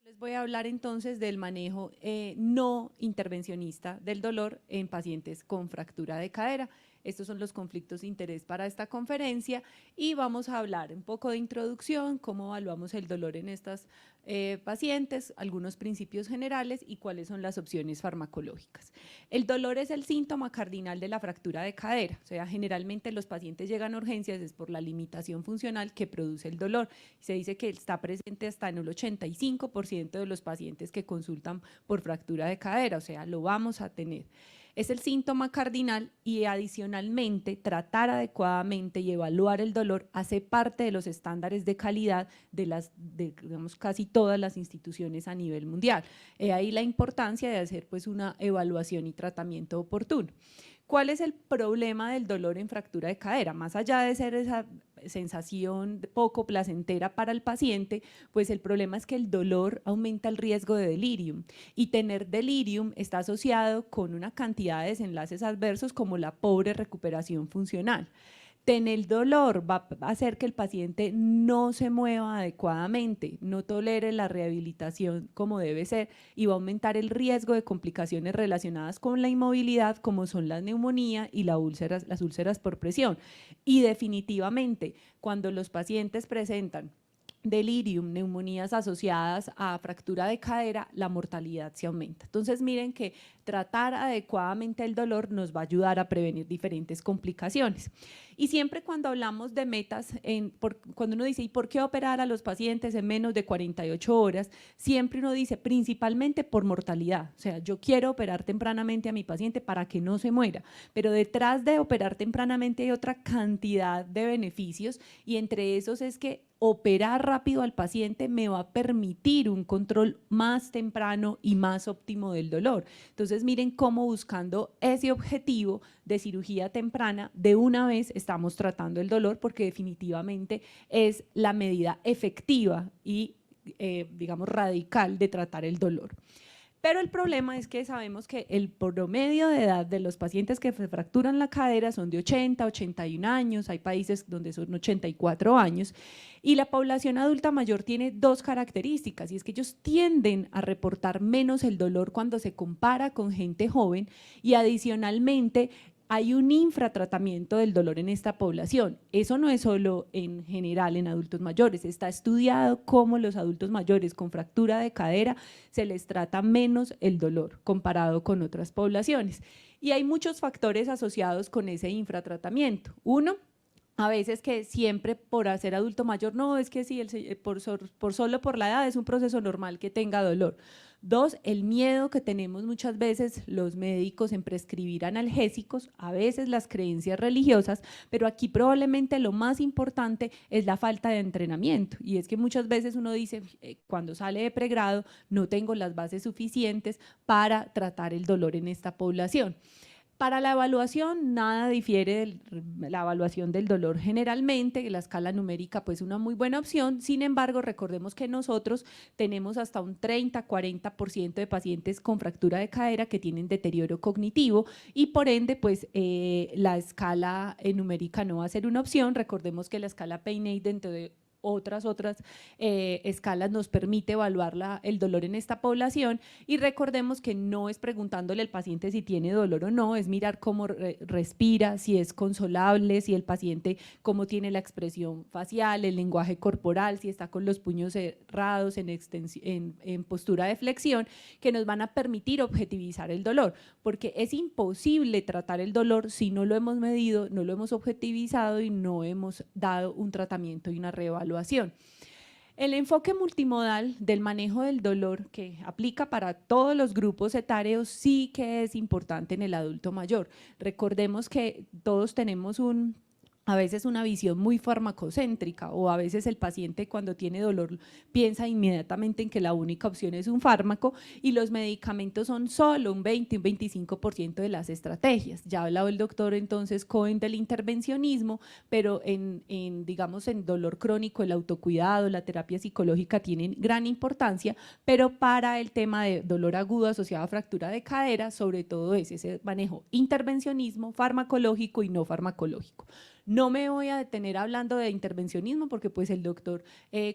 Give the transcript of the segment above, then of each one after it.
Les voy a hablar entonces del manejo no intervencionista del dolor en pacientes con fractura de cadera. Estos son los conflictos de interés para esta conferencia y vamos a hablar un poco de introducción, cómo evaluamos el dolor en estas pacientes, algunos principios generales y cuáles son las opciones farmacológicas. El dolor es el síntoma cardinal de la fractura de cadera, o sea, generalmente los pacientes llegan a urgencias es por la limitación funcional que produce el dolor. Se dice que está presente hasta en el 85% de los pacientes que consultan por fractura de cadera, o sea, lo vamos a tener. Es el síntoma cardinal y adicionalmente tratar adecuadamente y evaluar el dolor hace parte de los estándares de calidad de digamos, casi todas las instituciones a nivel mundial. Ahí la importancia de hacer pues una evaluación y tratamiento oportuno. ¿Cuál es el problema del dolor en fractura de cadera? Más allá de ser esa sensación poco placentera para el paciente, pues el problema es que el dolor aumenta el riesgo de delirium y tener delirium está asociado con una cantidad de desenlaces adversos como la pobre recuperación funcional. Tener dolor va a hacer que el paciente no se mueva adecuadamente, no tolere la rehabilitación como debe ser y va a aumentar el riesgo de complicaciones relacionadas con la inmovilidad como son la neumonía y las úlceras por presión. Y definitivamente, cuando los pacientes presentan delirium, neumonías asociadas a fractura de cadera, la mortalidad se aumenta. Entonces miren que tratar adecuadamente el dolor nos va a ayudar a prevenir diferentes complicaciones. Y siempre cuando hablamos de metas, cuando uno dice ¿y por qué operar a los pacientes en menos de 48 horas? Siempre uno dice principalmente por mortalidad, o sea, yo quiero operar tempranamente a mi paciente para que no se muera, pero detrás de operar tempranamente hay otra cantidad de beneficios y entre esos es que operar rápido al paciente me va a permitir un control más temprano y más óptimo del dolor. Entonces miren cómo buscando ese objetivo de cirugía temprana de una vez estamos tratando el dolor porque definitivamente es la medida efectiva y digamos radical de tratar el dolor. Pero el problema es que sabemos que el promedio de edad de los pacientes que se fracturan la cadera son de 80, 81 años, hay países donde son 84 años, y la población adulta mayor tiene dos características, y es que ellos tienden a reportar menos el dolor cuando se compara con gente joven, y adicionalmente hay un infratratamiento del dolor en esta población. Eso no es solo en general en adultos mayores, está estudiado cómo los adultos mayores con fractura de cadera se les trata menos el dolor comparado con otras poblaciones. Y hay muchos factores asociados con ese infratratamiento. Uno, a veces que siempre por hacer adulto mayor, no, es que sí, solo por la edad es un proceso normal que tenga dolor. Dos, el miedo que tenemos muchas veces los médicos en prescribir analgésicos, a veces las creencias religiosas, pero aquí probablemente lo más importante es la falta de entrenamiento y es que muchas veces uno dice, cuando sale de pregrado no tengo las bases suficientes para tratar el dolor en esta población. Para la evaluación, nada difiere de la evaluación del dolor generalmente, la escala numérica pues una muy buena opción, sin embargo recordemos que nosotros tenemos hasta un 30-40% de pacientes con fractura de cadera que tienen deterioro cognitivo y por ende pues la escala numérica no va a ser una opción, recordemos que la escala Pain-Aid dentro de otras escalas nos permite evaluar el dolor en esta población y recordemos que no es preguntándole al paciente si tiene dolor o no, es mirar cómo respira, si es consolable, si el paciente cómo tiene la expresión facial, el lenguaje corporal, si está con los puños cerrados en postura de flexión, que nos van a permitir objetivizar el dolor, porque es imposible tratar el dolor si no lo hemos medido, no lo hemos objetivizado y no hemos dado un tratamiento y una reevaluación. El enfoque multimodal del manejo del dolor que aplica para todos los grupos etarios sí que es importante en el adulto mayor. Recordemos que todos tenemos a veces una visión muy farmacocéntrica o a veces el paciente cuando tiene dolor piensa inmediatamente en que la única opción es un fármaco y los medicamentos son solo un 20, un 25% de las estrategias. Ya ha hablado el doctor entonces Cohen del intervencionismo, pero digamos en dolor crónico el autocuidado, la terapia psicológica tienen gran importancia, pero para el tema de dolor agudo asociado a fractura de cadera, sobre todo es ese manejo intervencionismo, farmacológico y no farmacológico. No me voy a detener hablando de intervencionismo porque pues el doctor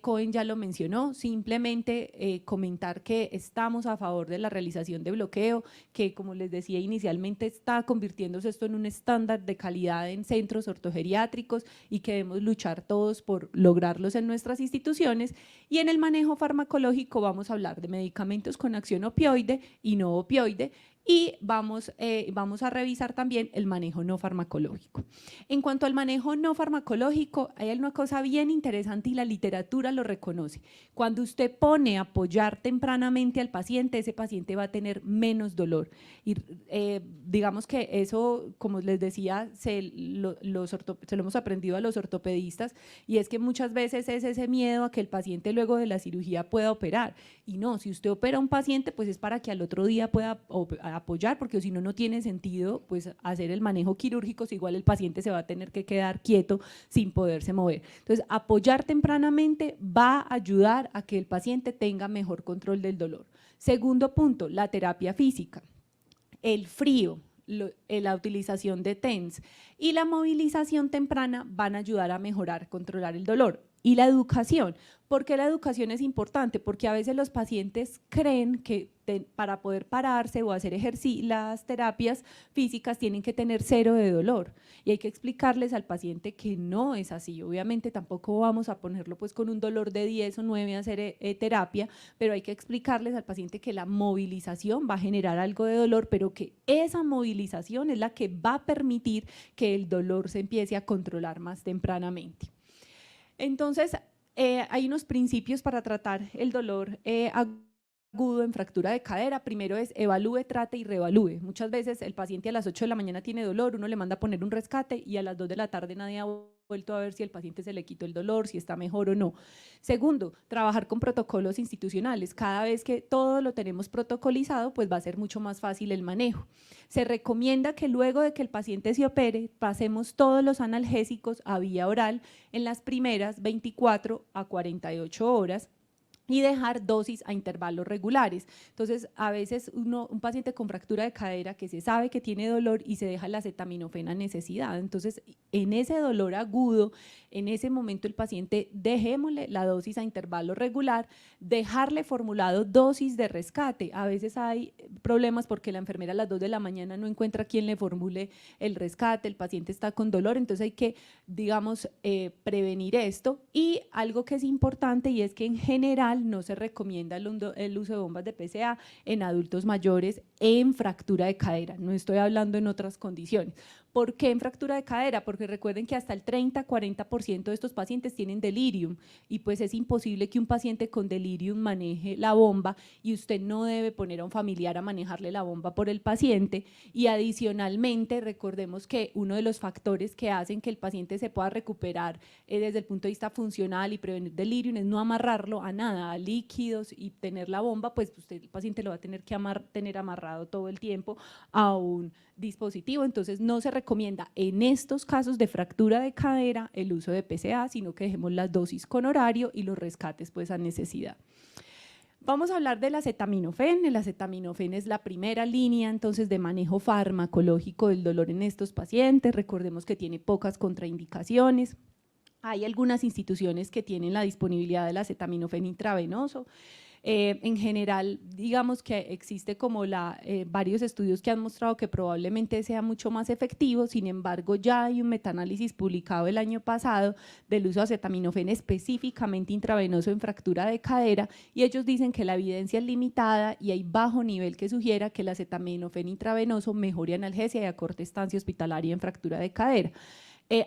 Cohen ya lo mencionó, simplemente comentar que estamos a favor de la realización de bloqueo, que como les decía inicialmente está convirtiéndose esto en un estándar de calidad en centros ortogeriátricos y que debemos luchar todos por lograrlos en nuestras instituciones. Y en el manejo farmacológico vamos a hablar de medicamentos con acción opioide y no opioide, y vamos a revisar también el manejo no farmacológico. En cuanto al manejo no farmacológico, hay una cosa bien interesante y la literatura lo reconoce. Cuando usted pone a apoyar tempranamente al paciente, ese paciente va a tener menos dolor. Y digamos que eso, como les decía, se lo hemos aprendido a los ortopedistas, y es que muchas veces es ese miedo a que el paciente luego de la cirugía pueda operar. Y no, si usted opera a un paciente, pues es para que al otro día pueda apoyar, porque si no, no tiene sentido pues hacer el manejo quirúrgico, si igual el paciente se va a tener que quedar quieto sin poderse mover. Entonces, apoyar tempranamente va a ayudar a que el paciente tenga mejor control del dolor. Segundo punto, la terapia física. El frío, la utilización de TENS y la movilización temprana van a ayudar a mejorar, controlar el dolor. Y la educación. ¿Por qué la educación es importante? Porque a veces los pacientes creen que para poder pararse o hacer las terapias físicas tienen que tener 0 de dolor, y hay que explicarles al paciente que no es así. Obviamente tampoco vamos a ponerlo pues con un dolor de 10 o 9 a hacer terapia, pero hay que explicarles al paciente que la movilización va a generar algo de dolor, pero que esa movilización es la que va a permitir que el dolor se empiece a controlar más tempranamente. Entonces, hay unos principios para tratar el dolor agudo en fractura de cadera. Primero es evalúe, trate y reevalúe. Muchas veces el paciente a las 8 de la mañana tiene dolor, uno le manda a poner un rescate y a las 2 de la tarde nadie ha vuelto a ver si el paciente se le quitó el dolor, si está mejor o no. Segundo, trabajar con protocolos institucionales. Cada vez que todo lo tenemos protocolizado, pues va a ser mucho más fácil el manejo. Se recomienda que luego de que el paciente se opere, pasemos todos los analgésicos a vía oral en las primeras 24 a 48 horas, y dejar dosis a intervalos regulares. Entonces, a veces un paciente con fractura de cadera que se sabe que tiene dolor y se deja la acetaminofén a necesidad. Entonces, en ese dolor agudo, en ese momento el paciente dejémosle la dosis a intervalo regular, dejarle formulado dosis de rescate. A veces hay problemas porque la enfermera a las 2 de la mañana no encuentra quien le formule el rescate, el paciente está con dolor, entonces hay que, digamos, prevenir esto. Y algo que es importante, y es que en general no se recomienda el uso de bombas de PCA en adultos mayores en fractura de cadera, no estoy hablando en otras condiciones. ¿Por qué en fractura de cadera? Porque recuerden que hasta el 30-40% de estos pacientes tienen delirium, y pues es imposible que un paciente con delirium maneje la bomba, y usted no debe poner a un familiar a manejarle la bomba por el paciente. Y adicionalmente recordemos que uno de los factores que hacen que el paciente se pueda recuperar desde el punto de vista funcional y prevenir delirium es no amarrarlo a nada, a líquidos, y tener la bomba, pues usted, el paciente lo va a tener que tener amarrado todo el tiempo a un dispositivo. Entonces no se recomienda en estos casos de fractura de cadera el uso de PCA, sino que dejemos las dosis con horario y los rescates pues a necesidad. Vamos a hablar del acetaminofén. El acetaminofén es la primera línea entonces de manejo farmacológico del dolor en estos pacientes. Recordemos que tiene pocas contraindicaciones. Hay algunas instituciones que tienen la disponibilidad del acetaminofén intravenoso. En general, digamos que existe como varios estudios que han mostrado que probablemente sea mucho más efectivo. Sin embargo, ya hay un metaanálisis publicado el año pasado del uso de acetaminofén específicamente intravenoso en fractura de cadera, y ellos dicen que la evidencia es limitada y hay bajo nivel que sugiera que el acetaminofén intravenoso mejore analgesia y acorte estancia hospitalaria en fractura de cadera.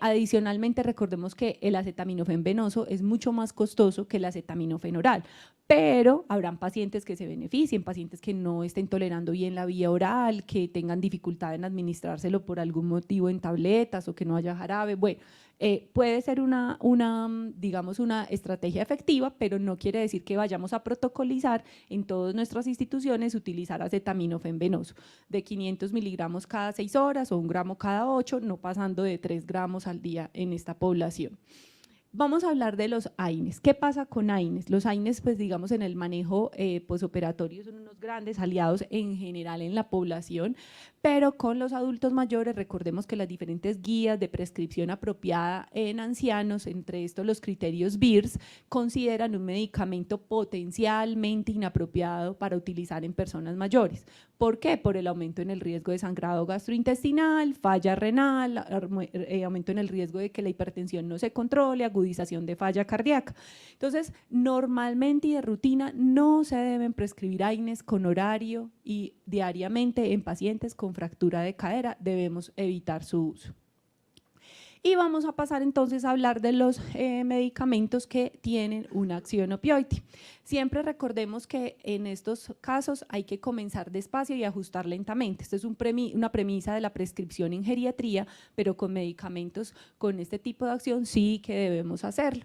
Adicionalmente, recordemos que el acetaminofén venoso es mucho más costoso que el acetaminofén oral, pero habrán pacientes que se beneficien, pacientes que no estén tolerando bien la vía oral, que tengan dificultad en administrárselo por algún motivo en tabletas o que no haya jarabe. Bueno, puede ser digamos, una estrategia efectiva, pero no quiere decir que vayamos a protocolizar en todas nuestras instituciones utilizar acetaminofén venoso de 500 miligramos cada 6 horas o 1 gramo cada 8, no pasando de 3 gramos al día en esta población. Vamos a hablar de los AINES. ¿Qué pasa con AINES? Los AINES, pues digamos, en el manejo posoperatorio son unos grandes aliados en general en la población, pero con los adultos mayores, recordemos que las diferentes guías de prescripción apropiada en ancianos, entre estos los criterios BIRS, consideran un medicamento potencialmente inapropiado para utilizar en personas mayores. ¿Por qué? Por el aumento en el riesgo de sangrado gastrointestinal, falla renal, aumento en el riesgo de que la hipertensión no se controle, agudización de falla cardíaca. Entonces, normalmente y de rutina no se deben prescribir AINES con horario y diariamente en pacientes con fractura de cadera debemos evitar su uso. Y vamos a pasar entonces a hablar de los medicamentos que tienen una acción opioide. Siempre recordemos que en estos casos hay que comenzar despacio y ajustar lentamente. Esto es una premisa de la prescripción en geriatría, pero con medicamentos con este tipo de acción sí que debemos hacerlo.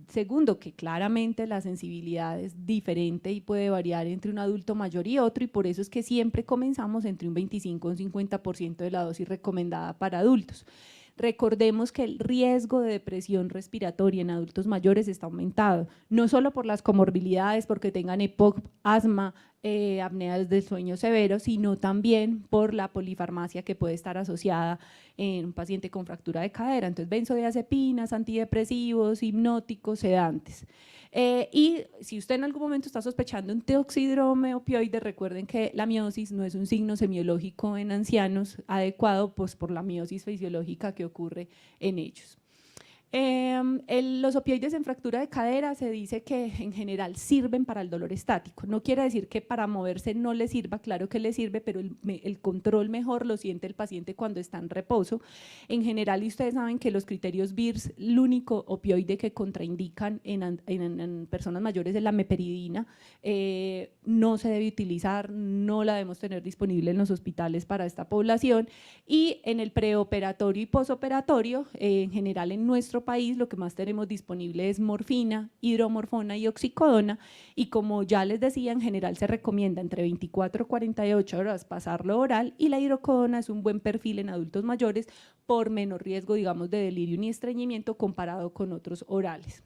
Segundo, que claramente la sensibilidad es diferente y puede variar entre un adulto mayor y otro, y por eso es que siempre comenzamos entre un 25 y un 50% de la dosis recomendada para adultos. Recordemos que el riesgo de depresión respiratoria en adultos mayores está aumentado, no solo por las comorbilidades, porque tengan EPOC, asma, apneas del sueño severo, sino también por la polifarmacia que puede estar asociada en un paciente con fractura de cadera. Entonces, benzodiazepinas, antidepresivos, hipnóticos, sedantes. Y si usted en algún momento está sospechando un teoxidrome opioide, recuerden que la miosis no es un signo semiológico en ancianos adecuado, pues por la miosis fisiológica que ocurre en ellos. Los opioides en fractura de cadera se dice que en general sirven para el dolor estático. No quiere decir que para moverse no le sirva, claro que le sirve, pero el control mejor lo siente el paciente cuando está en reposo. En general, y ustedes saben que los criterios BIRS, el único opioide que contraindican en personas mayores es la meperidina. No se debe utilizar, no la debemos tener disponible en los hospitales para esta población. Y en el preoperatorio y posoperatorio, en general en nuestro país lo que más tenemos disponible es morfina, hidromorfona y oxicodona, y como ya les decía, en general se recomienda entre 24 y 48 horas pasarlo oral, y la hidrocodona es un buen perfil en adultos mayores por menor riesgo, digamos, de delirio ni estreñimiento comparado con otros orales.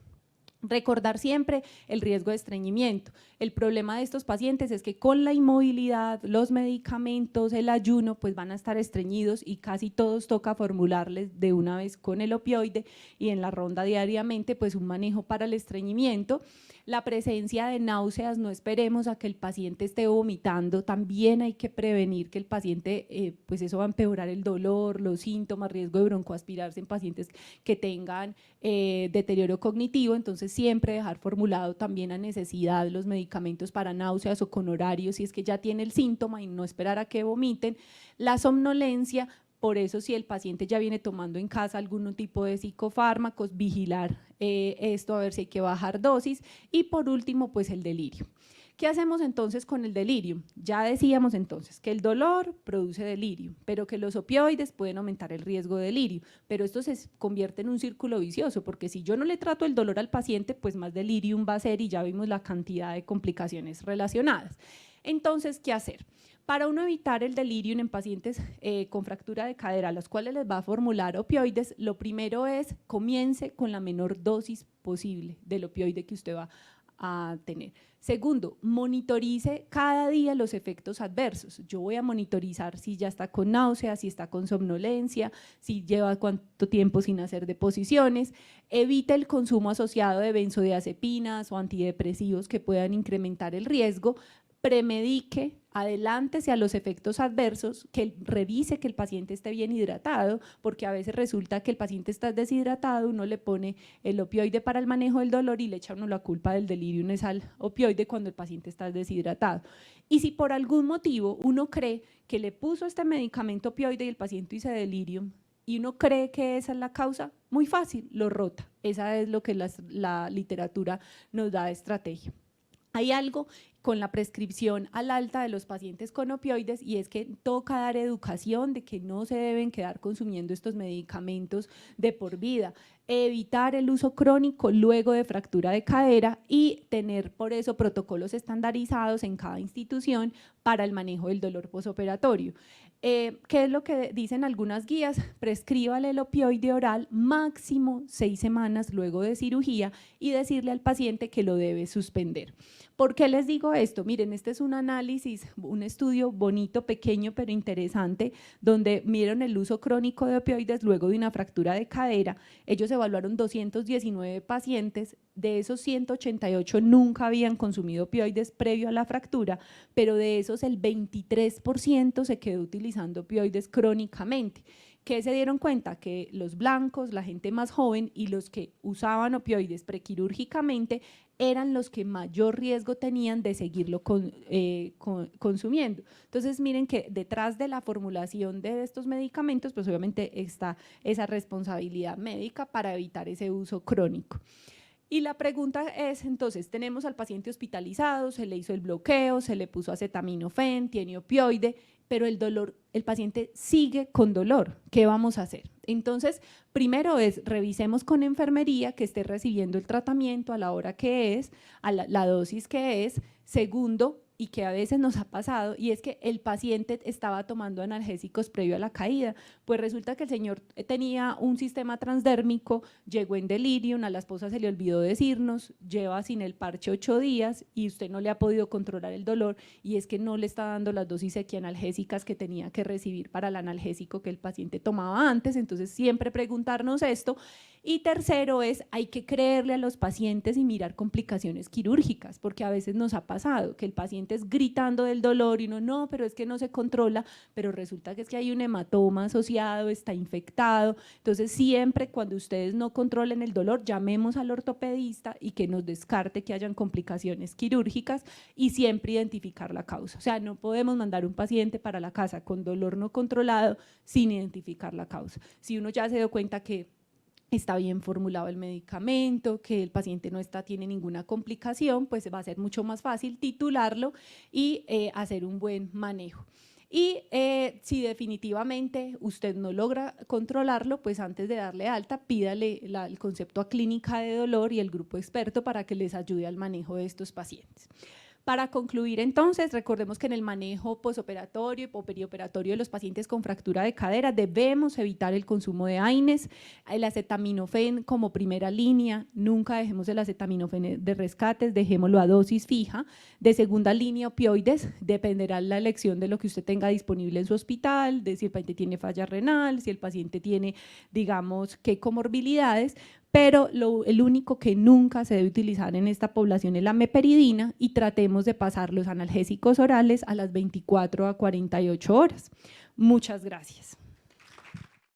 Recordar siempre el riesgo de estreñimiento. El problema de estos pacientes es que con la inmovilidad, los medicamentos, el ayuno, pues van a estar estreñidos y casi todos toca formularles de una vez con el opioide y en la ronda diariamente pues un manejo para el estreñimiento. La presencia de náuseas, no esperemos a que el paciente esté vomitando, también hay que prevenir que el paciente, pues eso va a empeorar el dolor, los síntomas, riesgo de broncoaspirarse en pacientes que tengan deterioro cognitivo. Entonces siempre dejar formulado también a necesidad los medicamentos para náuseas o con horario si es que ya tiene el síntoma y no esperar a que vomiten. La somnolencia, por eso si el paciente ya viene tomando en casa algún tipo de psicofármacos, vigilar esto a ver si hay que bajar dosis. Y por último, pues el delirio. ¿Qué hacemos entonces con el delirio? Ya decíamos entonces que el dolor produce delirio, pero que los opioides pueden aumentar el riesgo de delirio, pero esto se convierte en un círculo vicioso, porque si yo no le trato el dolor al paciente, pues más delirium va a ser y ya vimos la cantidad de complicaciones relacionadas. Entonces, ¿qué hacer? Para uno evitar el delirium en pacientes con fractura de cadera, a los cuales les va a formular opioides, lo primero es comience con la menor dosis posible del opioide que usted va a tener. Segundo, monitorice cada día los efectos adversos. Yo voy a monitorizar si ya está con náuseas, si está con somnolencia, si lleva cuánto tiempo sin hacer deposiciones. Evite el consumo asociado de benzodiazepinas o antidepresivos que puedan incrementar el riesgo. Premedique, adelántese a los efectos adversos, que revise que el paciente esté bien hidratado, porque a veces resulta que el paciente está deshidratado, uno le pone el opioide para el manejo del dolor y le echa uno la culpa del delirium al opioide cuando el paciente está deshidratado. Y si por algún motivo uno cree que le puso este medicamento opioide y el paciente hizo delirium, y uno cree que esa es la causa, muy fácil, lo rota. Esa es lo que la literatura nos da de estrategia. Hay algo con la prescripción al alta de los pacientes con opioides y es que toca dar educación de que no se deben quedar consumiendo estos medicamentos de por vida, evitar el uso crónico luego de fractura de cadera y tener por eso protocolos estandarizados en cada institución para el manejo del dolor posoperatorio. ¿Qué es lo que dicen algunas guías? Prescríbale el opioide oral máximo 6 semanas luego de cirugía y decirle al paciente que lo debe suspender. ¿Por qué les digo esto? Miren, este es un análisis, un estudio bonito, pequeño, pero interesante, donde midieron el uso crónico de opioides luego de una fractura de cadera. Ellos evaluaron 219 pacientes, de esos 188 nunca habían consumido opioides previo a la fractura, pero de esos el 23% se quedó utilizando opioides crónicamente. ¿Qué se dieron cuenta? Que los blancos, la gente más joven y los que usaban opioides prequirúrgicamente eran los que mayor riesgo tenían de seguirlo consumiendo. Entonces miren que detrás de la formulación de estos medicamentos pues obviamente está esa responsabilidad médica para evitar ese uso crónico. Y la pregunta es, entonces, tenemos al paciente hospitalizado, se le hizo el bloqueo, se le puso acetaminofén, tiene opioide, pero el dolor, el paciente sigue con dolor. ¿Qué vamos a hacer? Entonces, primero es, revisemos con enfermería que esté recibiendo el tratamiento a la hora que es, a la dosis que es. Segundo, y que a veces nos ha pasado, y es que el paciente estaba tomando analgésicos previo a la caída, pues resulta que el señor tenía un sistema transdérmico, llegó en delirium, a la esposa se le olvidó decirnos, lleva sin el parche 8 días y usted no le ha podido controlar el dolor, y es que no le está dando las dosis equianalgésicas que tenía que recibir para el analgésico que el paciente tomaba antes. Entonces siempre preguntarnos esto. Y tercero es, hay que creerle a los pacientes y mirar complicaciones quirúrgicas, porque a veces nos ha pasado que el paciente es gritando del dolor y uno no, pero es que no se controla, pero resulta que es que hay un hematoma asociado, está infectado. Entonces siempre cuando ustedes no controlen el dolor, llamemos al ortopedista y que nos descarte que hayan complicaciones quirúrgicas y siempre identificar la causa. O sea, no podemos mandar un paciente para la casa con dolor no controlado sin identificar la causa. Si uno ya se dio cuenta que está bien formulado el medicamento, que el paciente no tiene ninguna complicación, pues va a ser mucho más fácil titularlo y hacer un buen manejo. Y si definitivamente usted no logra controlarlo, pues antes de darle alta, pídale el concepto a clínica de dolor y el grupo experto para que les ayude al manejo de estos pacientes. Para concluir entonces, recordemos que en el manejo posoperatorio y perioperatorio de los pacientes con fractura de cadera debemos evitar el consumo de AINES, el acetaminofén como primera línea, nunca dejemos el acetaminofén de rescates, dejémoslo a dosis fija. De segunda línea opioides, dependerá la elección de lo que usted tenga disponible en su hospital, de si el paciente tiene falla renal, si el paciente tiene, digamos, qué comorbilidades, pero el único que nunca se debe utilizar en esta población es la meperidina y tratemos de pasar los analgésicos orales a las 24 a 48 horas. Muchas gracias.